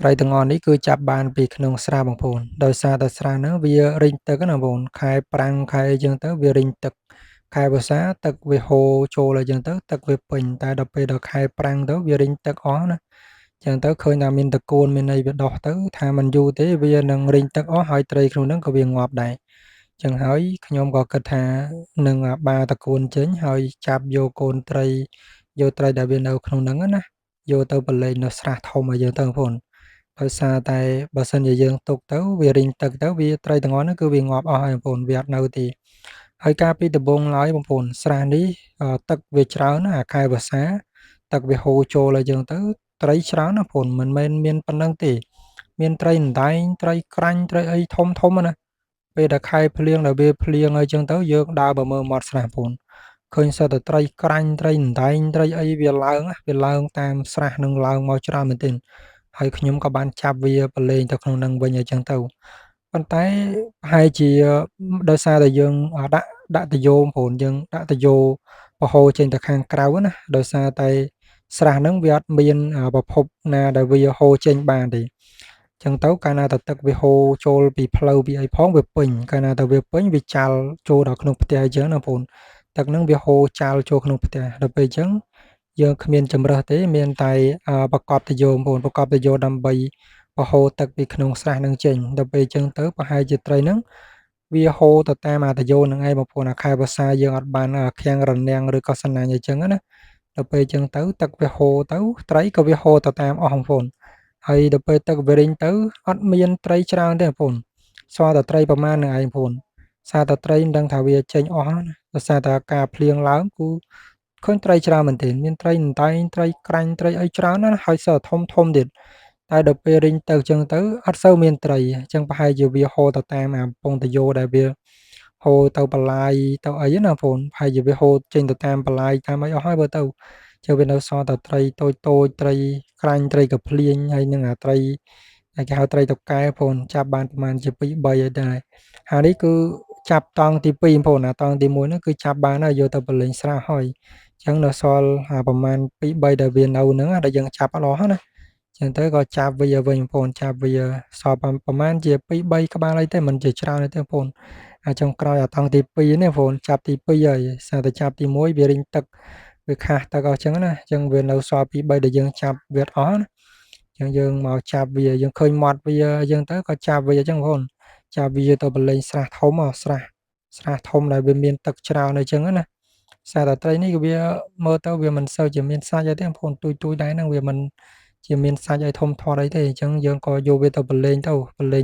ត្រីទាំងអស់នេះគឺចាប់បានពីក្នុងស្រះបងប្អូន ដោយសារតែស្រះហ្នឹងវារីងទឹកណាបងប្អូន ខែប្រាំងខែអីចឹងទៅវារីងទឹក ខែវស្សាទឹកវាហូរចូលអីចឹងទៅទឹកវាពេញ តែដល់ពេលដល់ខែប្រាំងទៅវារីងទឹកអស់ណា ចឹងទៅឃើញថាមានត្រកួនមានអីវាដុះទៅថាមិនយូរទេវានឹងរីងទឹកអស់ហើយត្រីក្នុងហ្នឹងក៏វាងាប់ដែរ ចឹងហើយខ្ញុំក៏គិតថានឹងបាត្រកួនចេញហើយចាប់យកកូនត្រីយកត្រីដែលវានៅក្នុងហ្នឹងណាយកទៅបលែងនៅស្រះធំអីចឹងទៅបងប្អូន ដោយសារតែបើសិនជាយើងទុកទៅវារីងទឹកទៅវាត្រីទាំងអស់ហ្នឹងគឺវាងាប់អស់ហើយបងប្អូនវាអត់នៅទេហើយកាលពីដំបូងឡើយបងប្អូនស្រះនេះទឹកវាច្រើនណាស់អាខែវស្សាទឹកវាហូរចូលអីចឹងទៅត្រីច្រើនណាស់បងប្អូនមិនមែនមានប៉ុណ្្នឹងទេមានត្រីអណ្ដែងត្រីក្រាញ់ត្រីអីធំៗណាពេលដែលខែភ្លៀងដែលវាភ្លៀងអីចឹងទៅយើងដើរមកមើលមាត់ស្រះបងប្អូនឃើញសុទ្ធតែត្រីក្រាញ់ត្រីអណ្ដែងត្រីអីវាឡើងតាមស្រះនឹងឡើងមកច្រើនមែនទែន ហើយខ្ញុំក៏បានចាប់វាប្រឡែងទៅក្នុងហ្នឹងវិញអីចឹងទៅប៉ុន្តែប្រហែលជាដោយសារតែយើងដាក់តាយោបងប្អូនយើងដាក់តាយោប្រហូរចេញទៅខាងក្រៅណាដោយសារតែស្រះហ្នឹងវាអត់មានប្រភពណាដែលវាហូរចេញបានទេចឹងទៅកាលណាតែទឹកវាហូរចូលពីផ្លូវពីអីផងវាពេញកាលណាតែវាពេញវាចាល់ចូលដល់ក្នុងផ្ទះអញ្ចឹងណាបងប្អូនទឹកហ្នឹងវាហូរចាល់ចូលក្នុងផ្ទះដល់ពេលអញ្ចឹង យើងគ្មានជម្រើសទេមានតែប្រកបតាយោបងប្អូនប្រកបតាយោដើម្បីបង្ហូរទឹកពីក្នុងស្រះនឹងចេញដល់ពេលអញ្ចឹងទៅប្រហែលជាត្រីហ្នឹងវាហូរទៅតាមតាយោហ្នឹងឯងបងប្អូនខែវស្សាយើងអត់បានខាំងរនាំងឬក៏សំណាញ់អីចឹងណាដល់ពេលអញ្ចឹងទៅទឹកវាហូរទៅត្រីក៏វាហូរទៅតាមអស់បងប្អូនហើយដល់ពេលទឹកវារីងទៅអត់មានត្រីច្រើនទេបងប្អូនស្គាល់តែត្រីប្រមាណហ្នឹងឯងបងប្អូនសារតែត្រីមិនដឹងថាវាចេញអស់ណាដោយសារតែការភ្លៀងឡើងគឺ ឃើញត្រីច្រើនមែនទែនមានត្រីអណ្ដែងត្រីក្រាញ់ត្រីអីច្រើនណាស់ហើយសើធំទៀតតែដល់ពេលរីងទៅចឹងទៅអត់សូវមានត្រីអញ្ចឹងប្រហែលជាវាហូរទៅតាមពងទយោដែលវាហូរទៅបន្លាយទៅអីណាបងប្អូនប្រហែលជាវាហូរចេញទៅតាមបន្លាយតាមអីអស់ហើយបើទៅចឹងវានៅសល់តែត្រីតូចត្រីក្រាញ់ត្រីកាភ្លៀងហើយនឹងត្រីដែលគេហៅត្រីតុកែបងប្អូនចាប់បានប្រហែលជា2 3ហើយដែរហើយនេះគឺចាប់តង់ទី2បងប្អូនតង់ទី1ហ្នឹងគឺចាប់បានហើយយកទៅបលែងស្រះហើយ ចឹងនៅសល់ប្រមាណ2 3ដែលវានៅហ្នឹងដែលយើងចាប់អត់អស់ណាចឹងទៅក៏ចាប់វាវិញបងប្អូនចាប់វាសល់ប្រមាណជា2 3ក្បាលអីទេមិនជាច្រើនទេបងប្អូនចុងក្រោយអាតង់ទី2នេះបងប្អូនចាប់ទី2ហើយសារតែចាប់ទី1វារីងទឹកវាខាសទឹកអស់ចឹងណាចឹងវានៅសល់2 3ដែលយើងចាប់វាអត់អស់ណាចឹងយើងមកចាប់វាយើងឃើញមាត់វាអញ្ចឹងទៅក៏ចាប់វាចឹងបងប្អូនចាប់វាទៅបលែងស្រះធំស្រះធំដែលវាមានទឹកច្រើនអីចឹងណា សារតែត្រីនេះវាមើលទៅវាមិនសូវជាមានសាច់អីទេបងប្អូនទួយៗដែរហ្នឹងវាមិនជាមានសាច់អីធំធាត់អីទេអញ្ចឹងយើងក៏យកវាទៅបលែង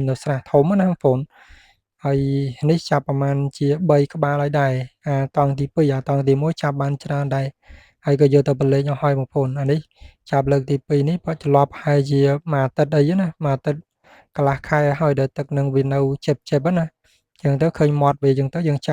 នៅស្រះធំណាបងប្អូនហើយនេះចាប់ប្រមាណជា3ក្បាលហើយដែរតង់ទី2តង់ទី1ចាប់បានច្រើនដែរហើយក៏យកទៅបលែងអស់ហើយបងប្អូនអានេះចាប់លើកទី2នេះប្រហែលជាមួយអាទិត្យអីណាមួយអាទិត្យកន្លះខែហើយដែលទឹកនឹងវានៅជិបៗណាអញ្ចឹងទៅឃើញមាត់វាអញ្ចឹងទៅយើងចាប់